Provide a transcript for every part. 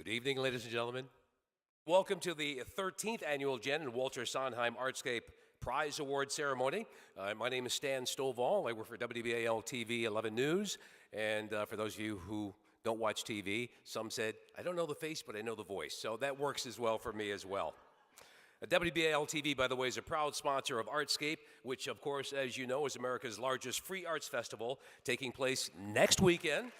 Good evening, ladies and gentlemen. Welcome to the 13th Annual Jen and Walter Sondheim Artscape Prize Award Ceremony. My name is Stan Stovall. I work for WBAL TV 11 News. And for those of you who don't watch TV, some said, I don't know the face, but I know the voice. So that works as well for me as well. WBAL TV, by the way, is a proud sponsor of Artscape, which, of course, as you know, is America's largest free arts festival, taking place next weekend.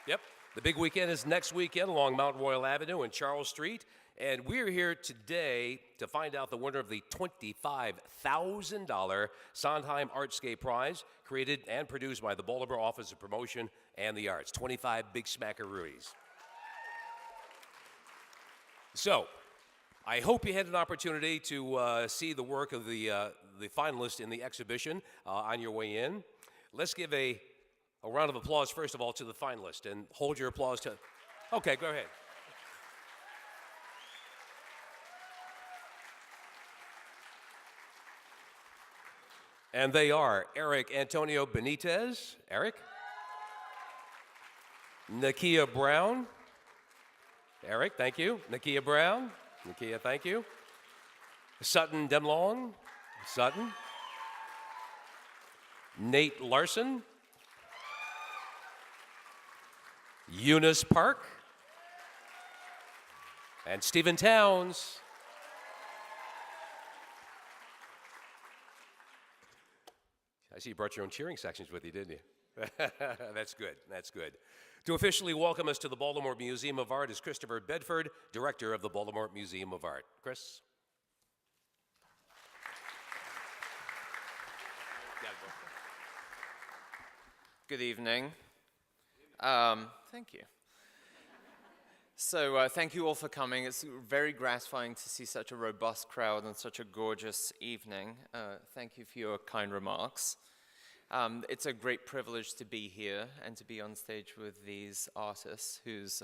Yep. The big weekend is next weekend along Mount Royal Avenue and Charles Street. And we're here today to find out the winner of the $25,000 Sondheim Artscape Prize, created and produced by the Baltimore Office of Promotion and the Arts. 25 big smackaroonies. So, I hope you had an opportunity to see the work of the finalists in the exhibition on your way in. Let's give a round of applause, first of all, to the finalists, and hold your applause to... Okay, go ahead. And they are Erick Antonio Benitez. Erick. Nakeya Brown. Erick, thank you. Nakeya Brown. Nakeya, thank you. Sutton Demlong. Sutton. Larson. Eunice Park. And Stephen Towns. I see you brought your own cheering sections with you, didn't you? That's good, that's good. To officially welcome us to the Baltimore Museum of Art is Christopher Bedford, Director of the Baltimore Museum of Art. Chris? Good evening. Thank you. So thank you all for coming. It's very gratifying to see such a robust crowd on such a gorgeous evening. Thank you for your kind remarks. It's a great privilege to be here and to be on stage with these artists whose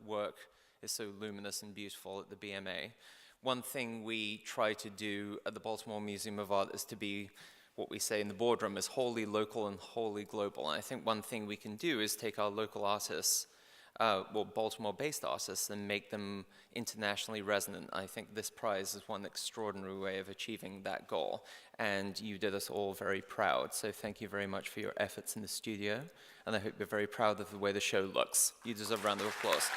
work is so luminous and beautiful at the BMA. One thing we try to do at the Baltimore Museum of Art is to be what we say in the boardroom is wholly local and wholly global. And I think one thing we can do is take our local artists, Baltimore-based artists, and make them internationally resonant. I think this prize is one extraordinary way of achieving that goal. And you did us all very proud. So thank you very much for your efforts in the studio. And I hope you're very proud of the way the show looks. You deserve a round of applause.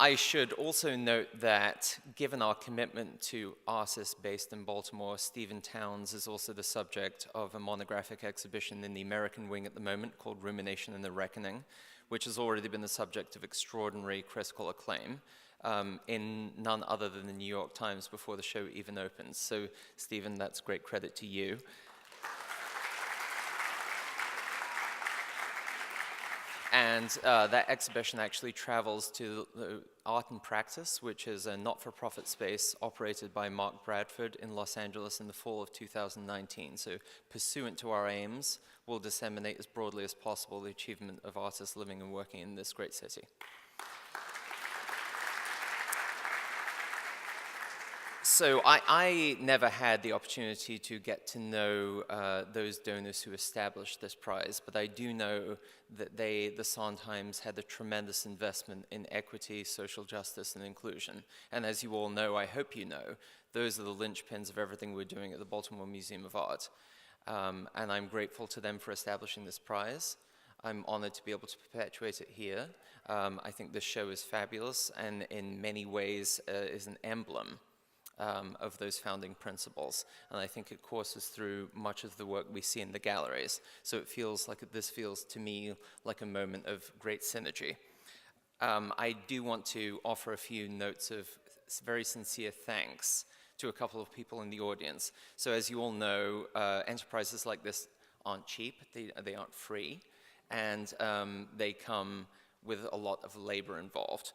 I should also note that given our commitment to artists based in Baltimore, Stephen Towns is also the subject of a monographic exhibition in the American wing at the moment called Rumination and the Reckoning, which has already been the subject of extraordinary critical acclaim in none other than the New York Times before the show even opens. So, Stephen, that's great credit to you. And that exhibition actually travels to the Art and Practice, which is a not-for-profit space operated by Mark Bradford in Los Angeles in the fall of 2019. So pursuant to our aims, we'll disseminate as broadly as possible the achievement of artists living and working in this great city. So I never had the opportunity to get to know those donors who established this prize, but I do know that the Sondheims had a tremendous investment in equity, social justice, and inclusion. And as you all know, I hope you know, those are the linchpins of everything we're doing at the Baltimore Museum of Art. And I'm grateful to them for establishing this prize. I'm honored to be able to perpetuate it here. I think this show is fabulous and in many ways is an emblem of those founding principles. And I think it courses through much of the work we see in the galleries. So it feels like, this feels to me like a moment of great synergy. I do want to offer a few notes of very sincere thanks to a couple of people in the audience. So as you all know, enterprises like this aren't cheap, they aren't free, and they come with a lot of labor involved.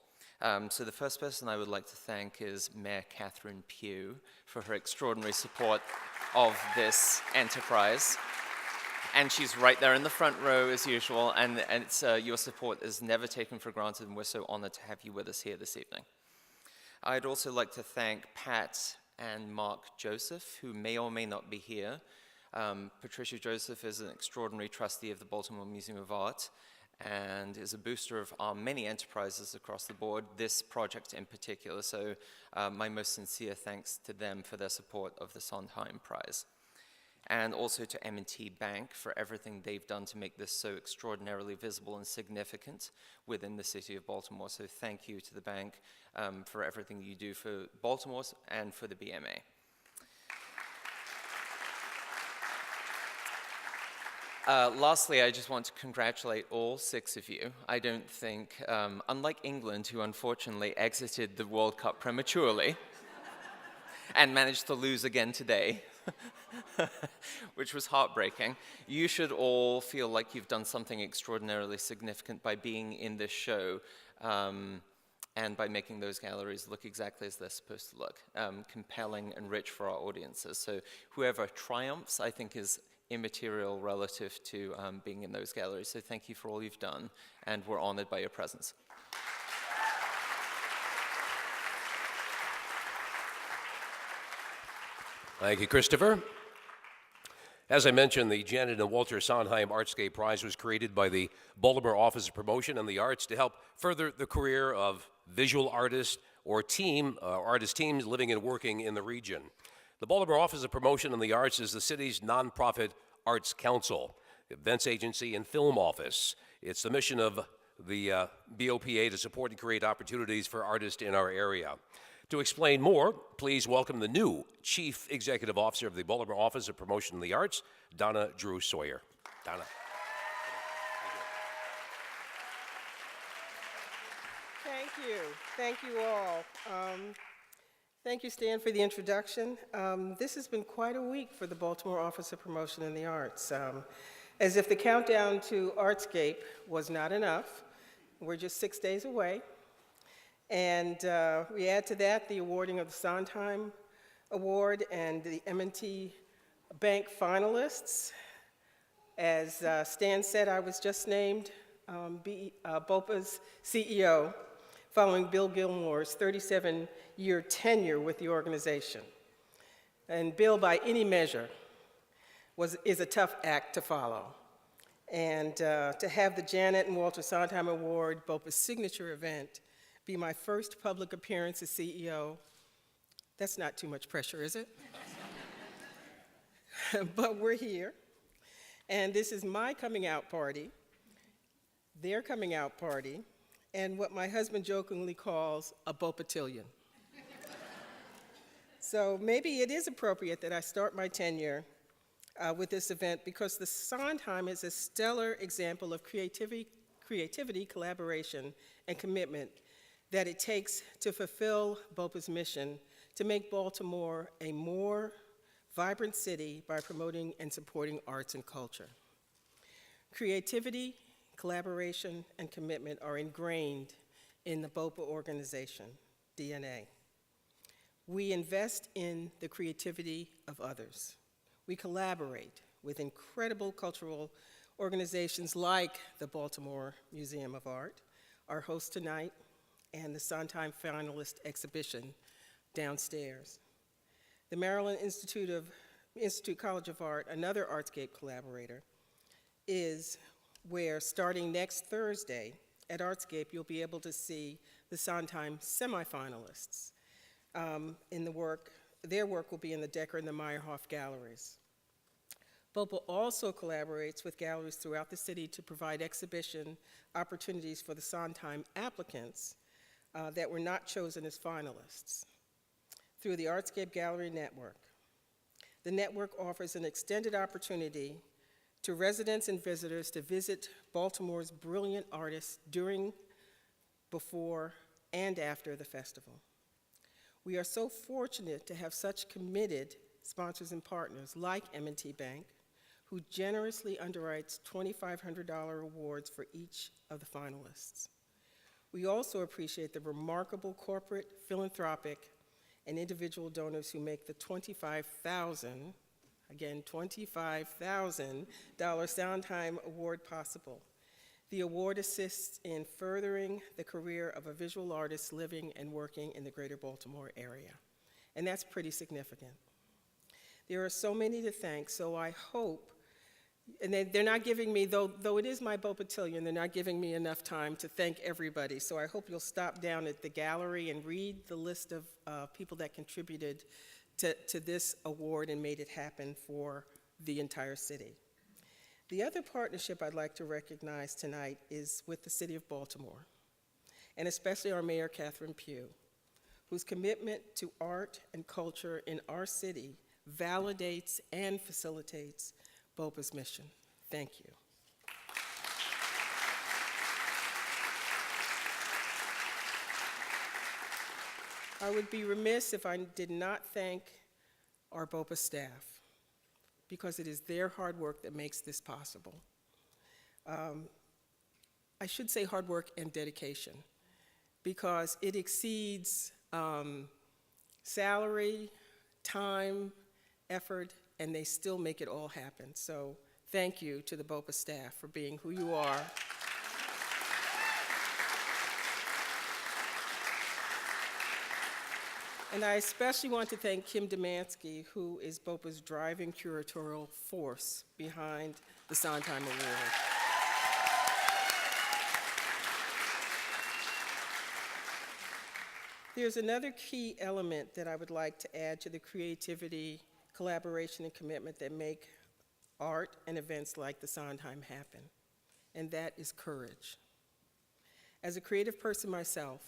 So the first person I would like to thank is Mayor Catherine Pugh for her extraordinary support of this enterprise. And she's right there in the front row as usual, and it's, your support is never taken for granted, and we're so honored to have you with us here this evening. I'd also like to thank Pat and Mark Joseph, who may or may not be here. Patricia Joseph is an extraordinary trustee of the Baltimore Museum of Art and is a booster of our many enterprises across the board, this project in particular. So my most sincere thanks to them for their support of the Sondheim Prize. And also to M&T Bank for everything they've done to make this so extraordinarily visible and significant within the city of Baltimore. So thank you to the bank for everything you do for Baltimore and for the BMA. Lastly, I just want to congratulate all 6 of you. I don't think, unlike England, who unfortunately exited the World Cup prematurely and managed to lose again today, which was heartbreaking, you should all feel like you've done something extraordinarily significant by being in this show and by making those galleries look exactly as they're supposed to look, compelling and rich for our audiences. So whoever triumphs, I think, is immaterial relative to being in those galleries. So thank you for all you've done, and we're honored by your presence. Thank you, Christopher. As I mentioned, the Janet and Walter Sondheim Artscape Prize was created by the Baltimore Office of Promotion and the Arts to help further the career of visual artists or artist teams living and working in the region. The Baltimore Office of Promotion and the Arts is the city's nonprofit arts council, events agency, and film office. It's the mission of the BOPA to support and create opportunities for artists in our area. To explain more, please welcome the new Chief Executive Officer of the Baltimore Office of Promotion and the Arts, Donna Drew Sawyer. Donna. Thank you. Thank you all. Thank you, Stan, for the introduction. This has been quite a week for the Baltimore Office of Promotion and the Arts. As if the countdown to Artscape was not enough, we're just 6 days away. And we add to that the awarding of the Sondheim Award and the M&T Bank finalists. As Stan said, I was just named BOPA's CEO following Bill Gilmore's 37-year tenure with the organization. And Bill, by any measure, is a tough act to follow. And to have the Janet and Walter Sondheim Award, BOPA's signature event, be my first public appearance as CEO, that's not too much pressure, is it? But we're here, and this is my coming out party, their coming out party, and what my husband jokingly calls a BOPAtillion. So maybe it is appropriate that I start my tenure with this event because the Sondheim is a stellar example of creativity, collaboration, and commitment that it takes to fulfill BOPA's mission to make Baltimore a more vibrant city by promoting and supporting arts and culture. Creativity, collaboration, and commitment are ingrained in the BOPA organization, DNA. We invest in the creativity of others. We collaborate with incredible cultural organizations like the Baltimore Museum of Art, our host tonight, and the Sondheim finalist exhibition downstairs. The Maryland Institute College of Art, another Artscape collaborator, is where starting next Thursday at Artscape, you'll be able to see the Sondheim semifinalists. Their work will be in the Decker and the Meyerhoff galleries. BOPA also collaborates with galleries throughout the city to provide exhibition opportunities for the Sondheim applicants that were not chosen as finalists through the Artscape Gallery Network. The network offers an extended opportunity to residents and visitors to visit Baltimore's brilliant artists during, before, and after the festival. We are so fortunate to have such committed sponsors and partners like M&T Bank, who generously underwrites $2,500 awards for each of the finalists. We also appreciate the remarkable corporate, philanthropic, and individual donors who make the $25,000 Sondheim Award possible. The award assists in furthering the career of a visual artist living and working in the greater Baltimore area. And that's pretty significant. There are so many to thank, so I hope, and they're not giving me, though it is my BOPA-tillion, they're not giving me enough time to thank everybody. So I hope you'll stop down at the gallery and read the list of people that contributed to this award and made it happen for the entire city. The other partnership I'd like to recognize tonight is with the City of Baltimore, and especially our Mayor, Catherine Pugh, whose commitment to art and culture in our city validates and facilitates BOPA's mission. Thank you. I would be remiss if I did not thank our BOPA staff, because it is their hard work that makes this possible. I should say hard work and dedication, because it exceeds salary, time, effort, and they still make it all happen. So thank you to the BOPA staff for being who you are. And I especially want to thank Kim Demansky, who is BOPA's driving curatorial force behind the Sondheim Award. There's another key element that I would like to add to the creativity, collaboration, and commitment that make art and events like the Sondheim happen, and that is courage. As a creative person myself,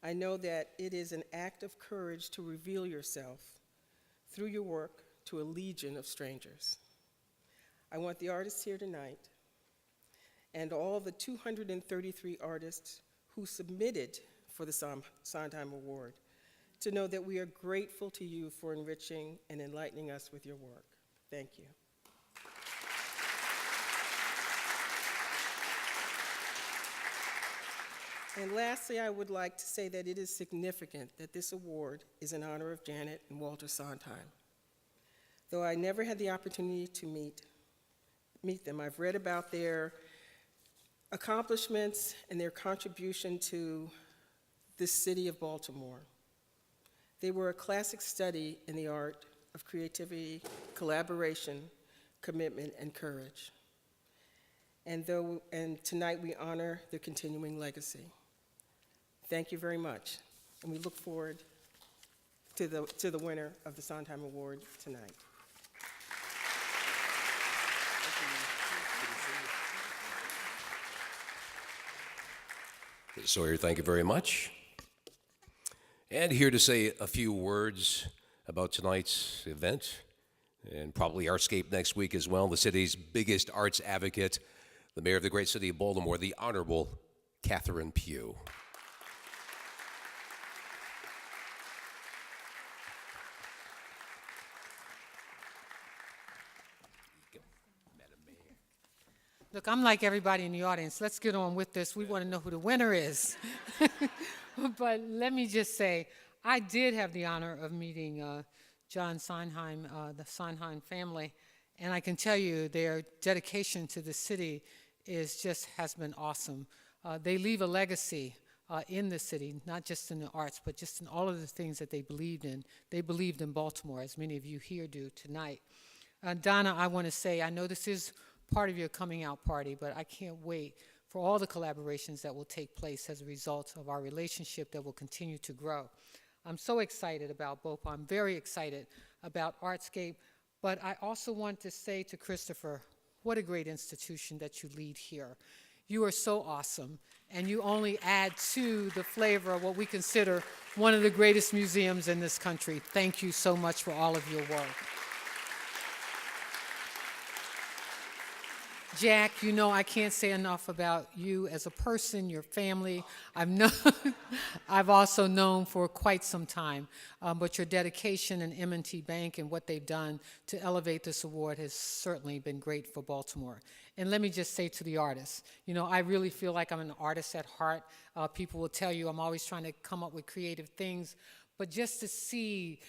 I know that it is an act of courage to reveal yourself through your work to a legion of strangers. I want the artists here tonight and all the 233 artists who submitted for the Sondheim Award to know that we are grateful to you for enriching and enlightening us with your work. Thank you. And lastly, I would like to say that it is significant that this award is in honor of Janet and Walter Sondheim. Though I never had the opportunity to meet them, I've read about their accomplishments and their contribution to the city of Baltimore. They were a classic study in the art of creativity, collaboration, commitment, and courage. And tonight we honor their continuing legacy. Thank you very much, and we look forward to the winner of the Sondheim Award tonight. Sawyer, thank you very much. And here to say a few words about tonight's event, and probably Artscape next week as well, the city's biggest arts advocate, the mayor of the great city of Baltimore, the Honorable Catherine Pugh. Look, I'm like everybody in the audience. Let's get on with this. We want to know who the winner is. But let me just say, I did have the honor of meeting John Sondheim, the Sondheim family, and I can tell you their dedication to the city has been awesome. They leave a legacy in the city, not just in the arts, but just in all of the things that they believed in. They believed in Baltimore, as many of you here do tonight. Donna, I want to say, I know this is part of your coming out party, but I can't wait for all the collaborations that will take place as a result of our relationship that will continue to grow. I'm so excited about BOPA. I'm very excited about Artscape, but I also want to say to Christopher, what a great institution that you lead here. You are so awesome, and you only add to the flavor of what we consider one of the greatest museums in this country. Thank you so much for all of your work. Jack, you know I can't say enough about you as a person, your family. I've also known for quite some time, but your dedication in M&T Bank and what they've done to elevate this award has certainly been great for Baltimore. And let me just say to the artists, you know, I really feel like I'm an artist at heart. People will tell you I'm always trying to come up with creative things, but just to see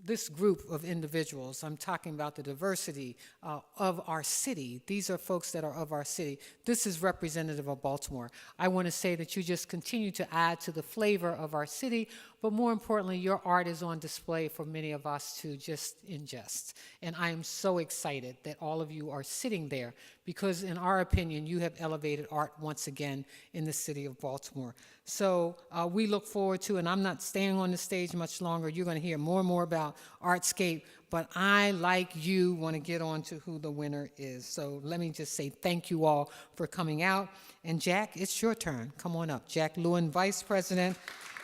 this group of individuals, I'm talking about the diversity of our city. These are folks that are of our city. This is representative of Baltimore. I want to say that you just continue to add to the flavor of our city, but more importantly, your art is on display for many of us to just ingest. And I am so excited that all of you are sitting there because, in our opinion, you have elevated art once again in the city of Baltimore. So we look forward to, and I'm not staying on the stage much longer. You're going to hear more and more about Artscape, but I, like you, want to get on to who the winner is. So let me just say thank you all for coming out. And Jack, it's your turn. Come on up. Jack Lewin, Vice President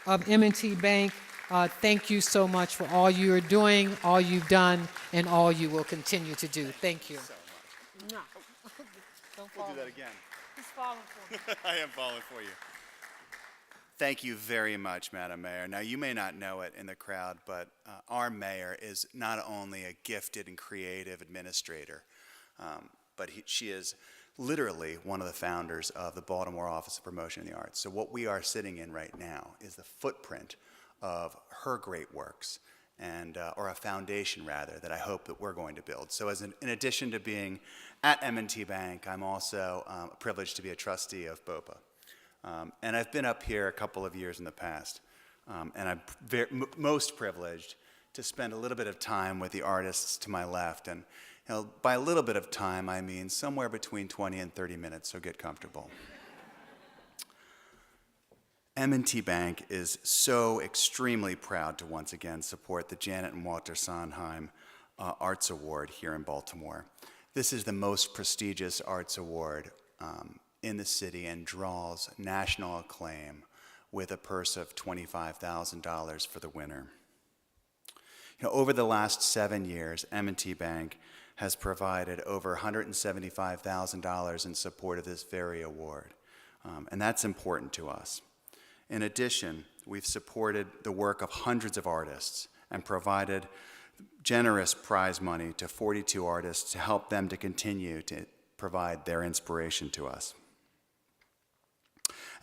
of M&T Bank. Thank you so much for all you are doing, all you've done, and all you will continue to do. Thank you. No. Don't We'll fall. do that again. He's falling for me. I am falling for you. Thank you very much, Madam Mayor. Now, you may not know it in the crowd, but our mayor is not only a gifted and creative administrator, but she is literally one of the founders of the Baltimore Office of Promotion in the Arts. So what we are sitting in right now is the footprint of her great works, and or a foundation, rather, that I hope that we're going to build. So in addition to being at M&T Bank, I'm also privileged to be a trustee of BOPA. And I've been up here a couple of years in the past, and I'm most privileged to spend a little bit of time with the artists to my left. And by a little bit of time, I mean somewhere between 20 and 30 minutes, so get comfortable. M&T Bank is so extremely proud to once again support the Janet and Walter Sondheim Arts Award here in Baltimore. This is the most prestigious arts award in the city and draws national acclaim with a purse of $25,000 for the winner. Over the last 7 years, M&T Bank has provided over $175,000 in support of this very award, and that's important to us. In addition, we've supported the work of hundreds of artists and provided generous prize money to 42 artists to help them to continue to provide their inspiration to us.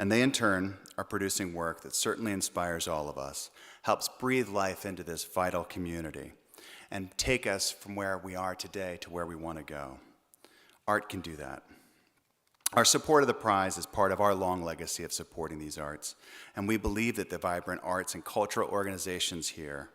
And they, in turn, are producing work that certainly inspires all of us, helps breathe life into this vital community, and take us from where we are today to where we want to go. Art can do that. Our support of the prize is part of our long legacy of supporting these arts, and we believe that the vibrant arts and cultural organizations here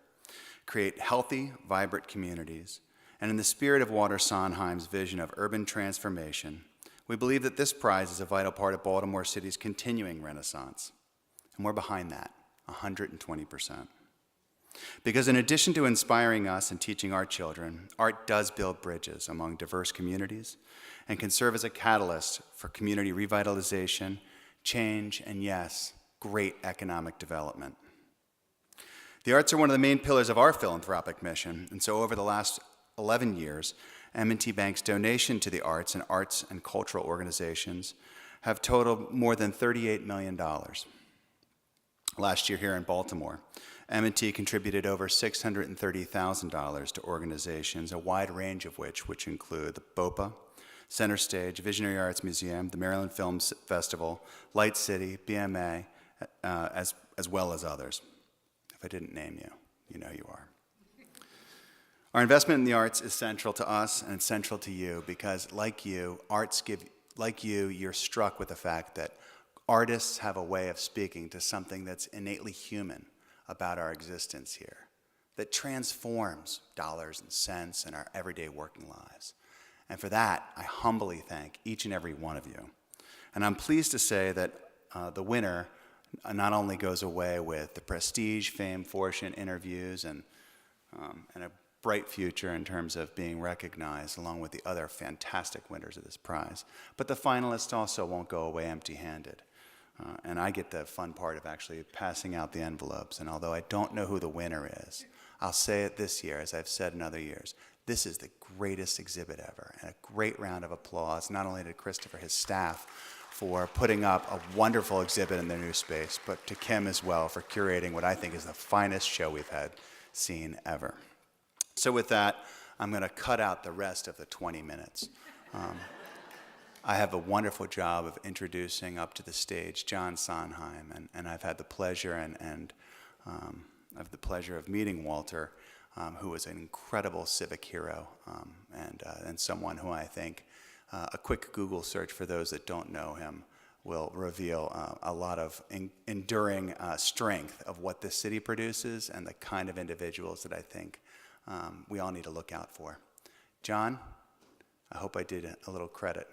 create healthy, vibrant communities, and in the spirit of Walter Sondheim's vision of urban transformation, we believe that this prize is a vital part of Baltimore City's continuing renaissance, and we're behind that, 120%. Because in addition to inspiring us and teaching our children, art does build bridges among diverse communities and can serve as a catalyst for community revitalization, change, and yes, great economic development. The arts are one of the main pillars of our philanthropic mission, and so over the last 11 years, M&T Bank's donation to the arts and cultural organizations have totaled more than $38 million. Last year here in Baltimore, M&T contributed over $630,000 to organizations, a wide range of which include the BOPA, Center Stage, Visionary Arts Museum, the Maryland Film Festival, Light City, BMA, as well as others. If I didn't name you, you know you are. Our investment in the arts is central to us and central to you because, like you, you're struck with the fact that artists have a way of speaking to something that's innately human about our existence here, that transforms dollars and cents in our everyday working lives. And for that, I humbly thank each and every one of you. And I'm pleased to say that the winner not only goes away with the prestige, fame, fortune, interviews, and a bright future in terms of being recognized along with the other fantastic winners of this prize, but the finalists also won't go away empty-handed. And I get the fun part of actually passing out the envelopes. And although I don't know who the winner is, I'll say it this year, as I've said in other years, this is the greatest exhibit ever. And a great round of applause, not only to Christopher, his staff, for putting up a wonderful exhibit in their new space, but to Kim as well for curating what I think is the finest show we've had seen ever. So with that, I'm going to cut out the rest of the 20 minutes. I have a wonderful job of introducing up to the stage John Sondheim, and I've had the pleasure of meeting Walter, who is an incredible civic hero and someone who I think a quick Google search for those that don't know him will reveal a lot of enduring strength of what this city produces and the kind of individuals that I think we all need to look out for. John, I hope I did a little credit.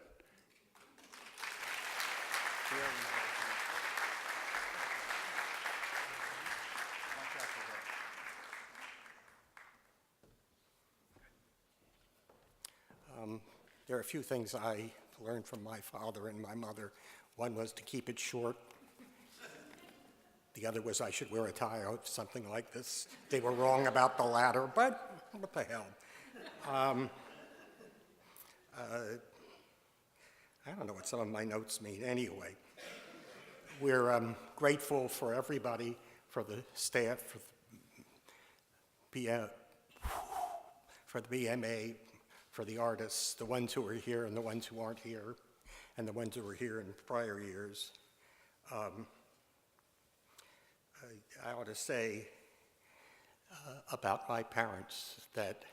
There are a few things I learned from my father and my mother. One was to keep it short. The other was I should wear a tie or something like this. They were wrong about the latter, but what the hell. I don't know what some of my notes mean anyway. We're grateful for everybody, for the staff, for the BMA, for the artists, the ones who are here and the ones who aren't here, and the ones who were here in prior years. I ought to say about my parents that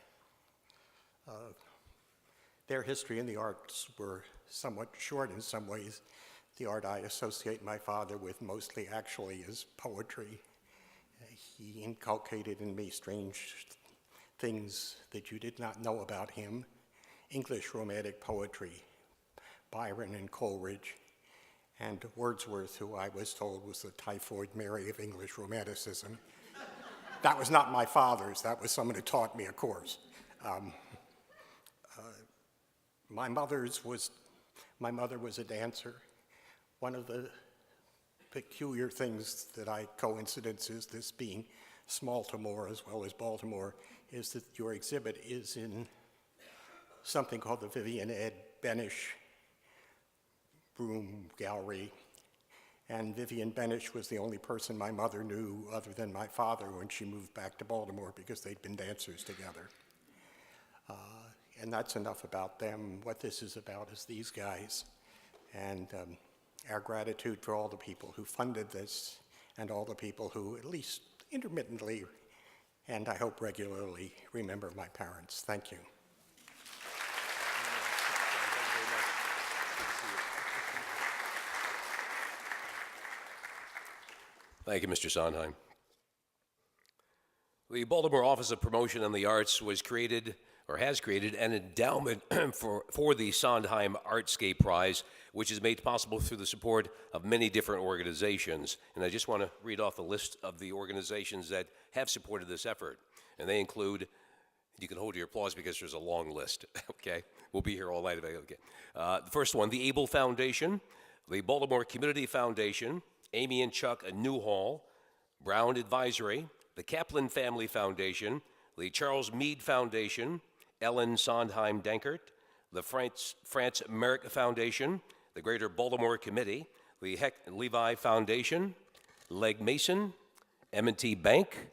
their history in the arts were somewhat short in some ways. The art I associate my father with mostly actually is poetry. He inculcated in me strange things that you did not know about him. English Romantic poetry, Byron and Coleridge, and Wordsworth, who I was told was the typhoid Mary of English Romanticism. That was not my father's, that was someone who taught me a course. My mother was a dancer. One of the peculiar things that coincidences, this being Smaltimore as well as Baltimore, is that your exhibit is in something called the Vivian Ed Benish Room Gallery. And Vivian Benish was the only person my mother knew other than my father when she moved back to Baltimore because they'd been dancers together. And that's enough about them. What this is about is these guys. And our gratitude for all the people who funded this and all the people who, at least intermittently, and I hope regularly, remember my parents. Thank you. Thank you, Mr. Sondheim. The Baltimore Office of Promotion and the Arts was created, or has created, an endowment for the Sondheim Artscape Prize, which is made possible through the support of many different organizations. And I just want to read off the list of the organizations that have supported this effort. And they include, you can hold your applause because there's a long list, okay? We'll be here all night. Okay. The first one, the Able Foundation, the Baltimore Community Foundation, Amy and Chuck Newhall, Brown Advisory, the Kaplan Family Foundation, the Charles Meade Foundation, Ellen Sondheim Dankert, the France Merrick Foundation, the Greater Baltimore Committee, the Heck Levi Foundation, Legg Mason, M&T Bank,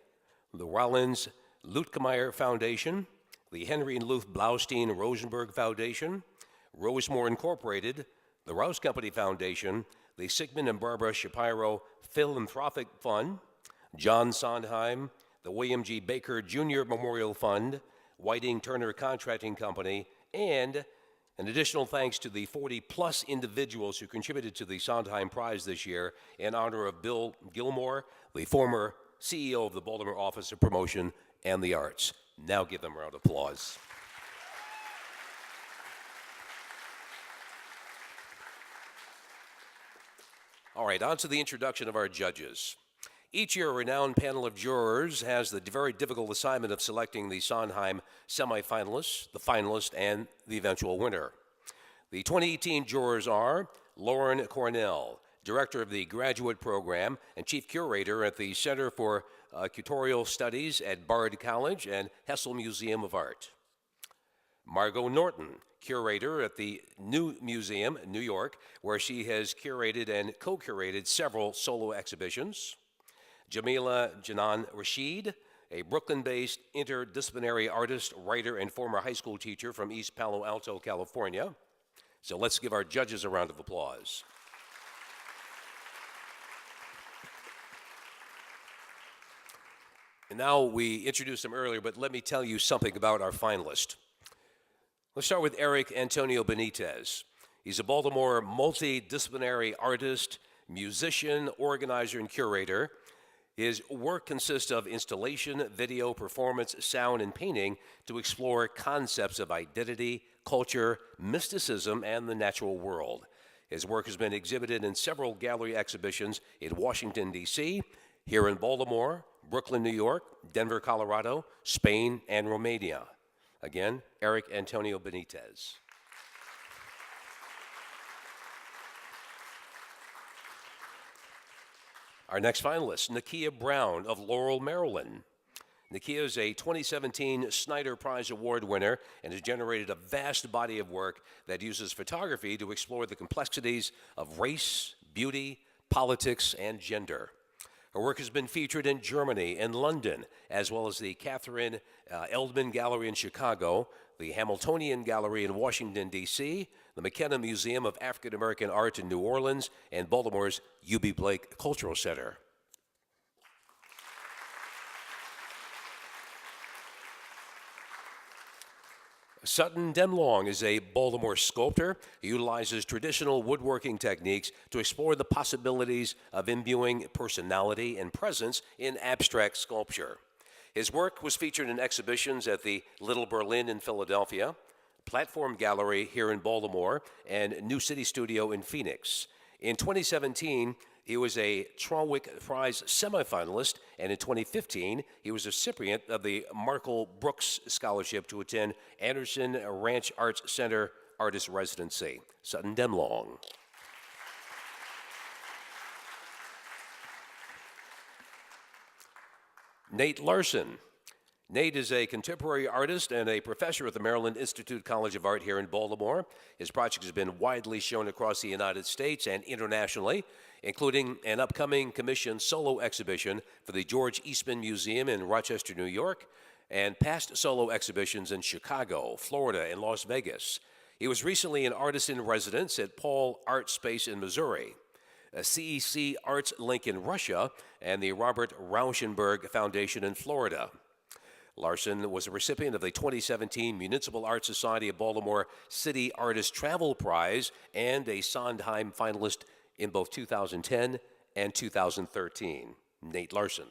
the Rollins Lutkemeyer Foundation, the Henry and Luth Blaustein Rosenberg Foundation, Rosemore Incorporated, the Rouse Company Foundation, the Sigmund and Barbara Shapiro Philanthropic Fund, John Sondheim, the William G. Baker Jr. Memorial Fund, Whiting Turner Contracting Company, and an additional thanks to the 40-plus individuals who contributed to the Sondheim Prize this year in honor of Bill Gilmore, the former CEO of the Baltimore Office of Promotion and the Arts. Now give them a round of applause. All right, on to the introduction of our judges. Each year, a renowned panel of jurors has the very difficult assignment of selecting the Sondheim semifinalists, the finalist, and the eventual winner. The 2018 jurors are Lauren Cornell, Director of the Graduate Program and Chief Curator at the Center for Curatorial Studies at Bard College and Hessel Museum of Art. Margot Norton, Curator at the New Museum, New York, where she has curated and co-curated several solo exhibitions. Jamila Janan Rashid, a Brooklyn-based interdisciplinary artist, writer, and former high school teacher from East Palo Alto, California. So let's give our judges a round of applause. And now we introduced them earlier, but let me tell you something about our finalist. Let's start with Erick Antonio Benitez. He's a Baltimore multidisciplinary artist, musician, organizer, and curator. His work consists of installation, video, performance, sound, and painting to explore concepts of identity, culture, mysticism, and the natural world. His work has been exhibited in several gallery exhibitions in Washington, D.C., here in Baltimore, Brooklyn, New York, Denver, Colorado, Spain, and Romania. Again, Erick Antonio Benitez. Our next finalist, Nakeya Brown of Laurel, Maryland. Nakeya is a 2017 Snyder Prize Award winner and has generated a vast body of work that uses photography to explore the complexities of race, beauty, politics, and gender. Her work has been featured in Germany and London, as well as the Catherine Eldman Gallery in Chicago, the Hamiltonian Gallery in Washington, D.C., the McKenna Museum of African American Art in New Orleans, and Baltimore's UB Blake Cultural Center. Sutton Demlong is a Baltimore sculptor who utilizes traditional woodworking techniques to explore the possibilities of imbuing personality and presence in abstract sculpture. His work was featured in exhibitions at the Little Berlin in Philadelphia, Platform Gallery here in Baltimore, and New City Studio in Phoenix. In 2017, he was a Trawick Prize semifinalist, and in 2015, he was a recipient of the Markle Brooks Scholarship to attend Anderson Ranch Arts Center Artist Residency. Sutton Demlong. Nate Larson. Nate is a contemporary artist and a professor at the Maryland Institute College of Art here in Baltimore. His project has been widely shown across the United States and internationally, including an upcoming commissioned solo exhibition for the George Eastman Museum in Rochester, New York, and past solo exhibitions in Chicago, Florida, and Las Vegas. He was recently an artist in residence at Paul Art Space in Missouri, a CEC Arts Link in Russia, and the Robert Rauschenberg Foundation in Florida. Larson was a recipient of the 2017 Municipal Art Society of Baltimore City Artist Travel Prize and a Sondheim finalist in both 2010 and 2013. Nate Larson.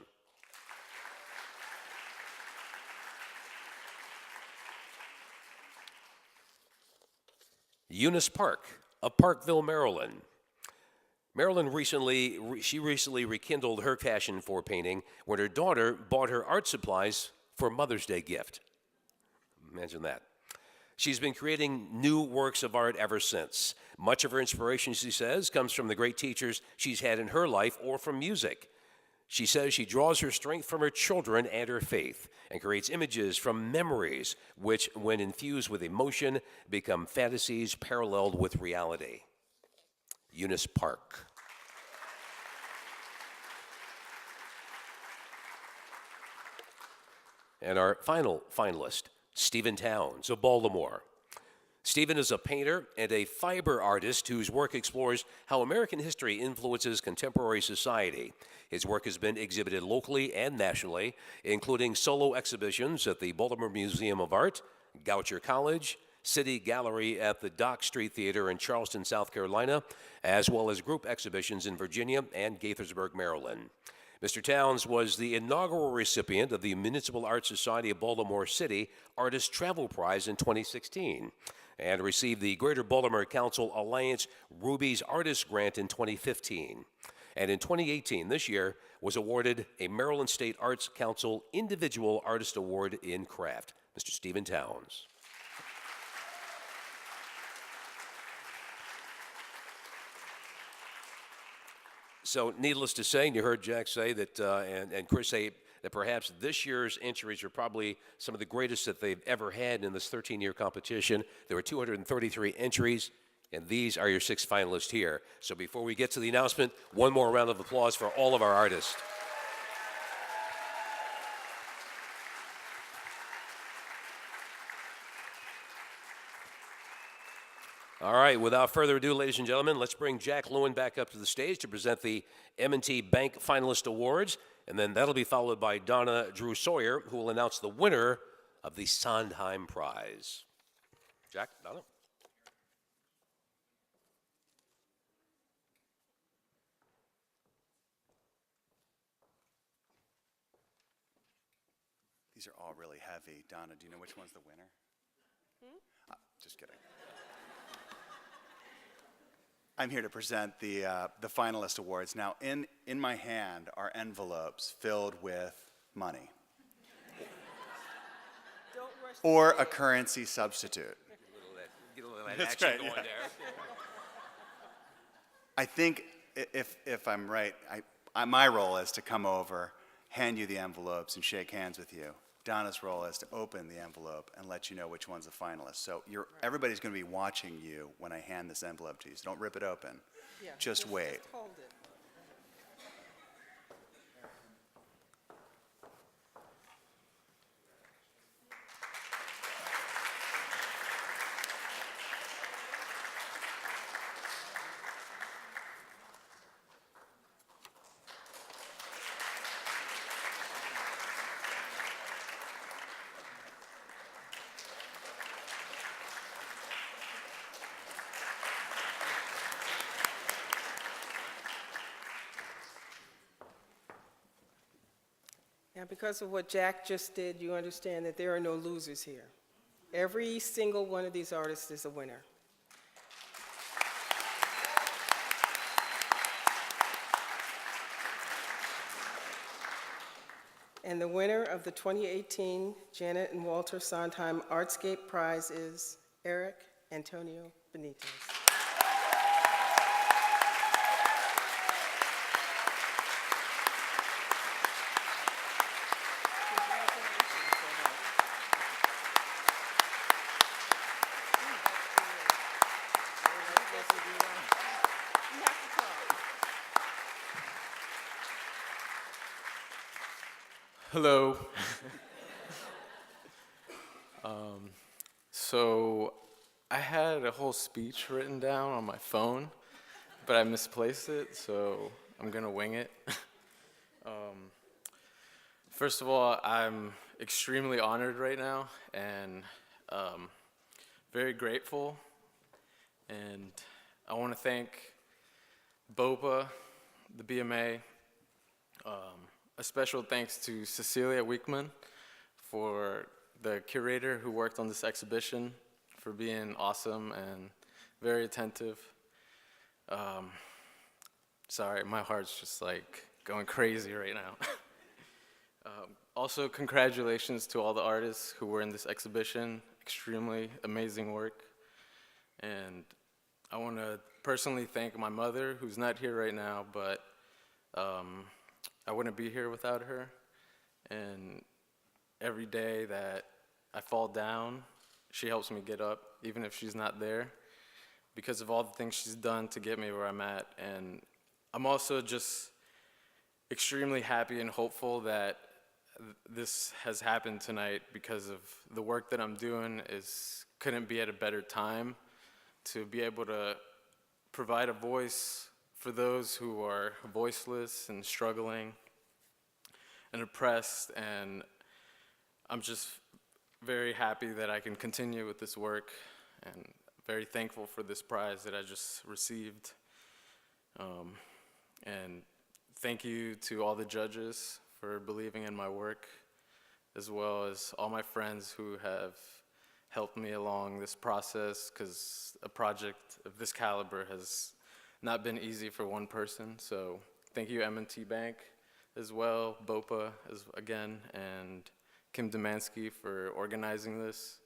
Eunice Park of Parkville, Maryland. Marilyn recently rekindled her passion for painting when her daughter bought her art supplies for Mother's Day gift. Imagine that. She's been creating new works of art ever since. Much of her inspiration, she says, comes from the great teachers she's had in her life or from music. She says she draws her strength from her children and her faith and creates images from memories which, when infused with emotion, become fantasies paralleled with reality. Eunice Park. And our final finalist, Stephen Towns of Baltimore. Stephen is a painter and a fiber artist whose work explores how American history influences contemporary society. His work has been exhibited locally and nationally, including solo exhibitions at the Baltimore Museum of Art, Goucher College, City Gallery at the Dock Street Theater in Charleston, South Carolina, as well as group exhibitions in Virginia and Gaithersburg, Maryland. Mr. Towns was the inaugural recipient of the Municipal Art Society of Baltimore City Artist Travel Prize in 2016 and received the Greater Baltimore Council Alliance Ruby's Artist Grant in 2015. And in 2018, this year, was awarded a Maryland State Arts Council Individual Artist Award in Craft. Mr. Stephen Towns. So needless to say, and you heard Jack say that, and Chris say that perhaps this year's entries are probably some of the greatest that they've ever had in this 13-year competition. There were 233 entries, and these are your 6 finalists here. So before we get to the announcement, one more round of applause for all of our artists. All right, without further ado, ladies and gentlemen, let's bring Jack Lewin back up to the stage to present the M&T Bank Finalist Awards, and then that'll be followed by Donna Drew Sawyer, who will announce the winner of the Sondheim Prize. Jack, Donna. These are all really heavy. Donna, do you know which one's the winner? Just kidding. I'm here to present the finalist awards. Now, in my hand are envelopes filled with money Don't rush. or a currency substitute. Get a little of that That's action right, going yeah. there. I think if I'm right, my role is to come over, hand you the envelopes, and shake hands with you. Donna's role is to open the envelope and let you know which one's a finalist. So everybody's going to be watching you when I hand this envelope to you. So don't rip it open. Yeah, Just wait. Just hold it. Now, because of what Jack just did, you understand that there are no losers here. Every single one of these artists is a winner. And the winner of the 2018 Janet and Walter Sondheim Artscape Prize is Erick Antonio Benitez. Hello. So I had a whole speech written down on my phone, but I misplaced it, so I'm gonna wing it. First of all, I'm extremely honored right now and very grateful. And I want to thank BOPA, the BMA, a special thanks to Cecilia Weekman, for the curator who worked on this exhibition, for being awesome and very attentive. Sorry, my heart's just like going crazy right now. Also, congratulations to all the artists who were in this exhibition. Extremely amazing work. And I want to personally thank my mother, who's not here right now, but I wouldn't be here without her. And every day that I fall down, she helps me get up, even if she's not there, because of all the things she's done to get me where I'm at. And I'm also just extremely happy and hopeful that this has happened tonight, because of the work that I'm doing couldn't be at a better time to be able to provide a voice for those who are voiceless and struggling and oppressed. And I'm just very happy that I can continue with this work, and very thankful for this prize that I just received. And thank you to all the judges for believing in my work, as well as all my friends who have helped me along this process, because a project of this caliber has not been easy for one person. So thank you, M&T Bank, as well, BOPA again, and Kim Demansky for organizing this.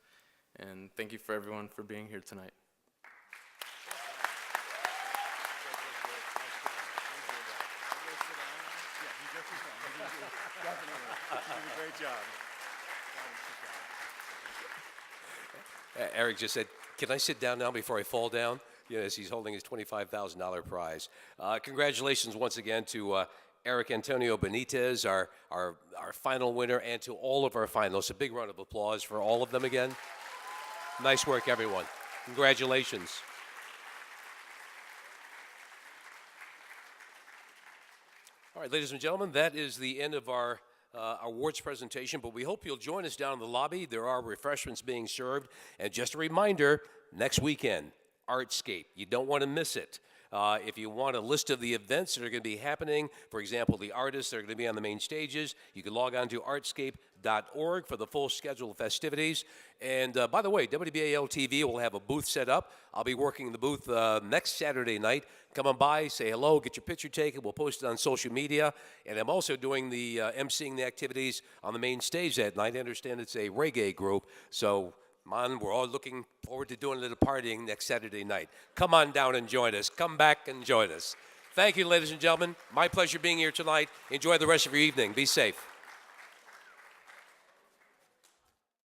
And thank you for everyone for being here tonight. Great job. Eric just said, "Can I sit down now before I fall down?" Yes, he's holding his $25,000 prize. Congratulations once again to Erick Antonio Benitez, our final winner, and to all of our finalists. A big round of applause for all of them again. Nice work, everyone. Congratulations. All right, ladies and gentlemen, that is the end of our awards presentation, but we hope you'll join us down in the lobby. There are refreshments being served. And just a reminder, next weekend, Artscape. You don't want to miss it. If you want a list of the events that are going to be happening, for example, the artists that are going to be on the main stages, you can log on to Artscape. www.art.org for the full schedule of festivities. And by the way, WBAL TV will have a booth set up. I'll be working the booth next Saturday night. Come on by, say hello, get your picture taken. We'll post it on social media. And I'm also doing the emceeing the activities on the main stage that night. I understand it's a reggae group. So, man, we're all looking forward to doing a little partying next Saturday night. Come on down and join us. Come back and join us. Thank you, ladies and gentlemen. My pleasure being here tonight. Enjoy the rest of your evening. Be safe.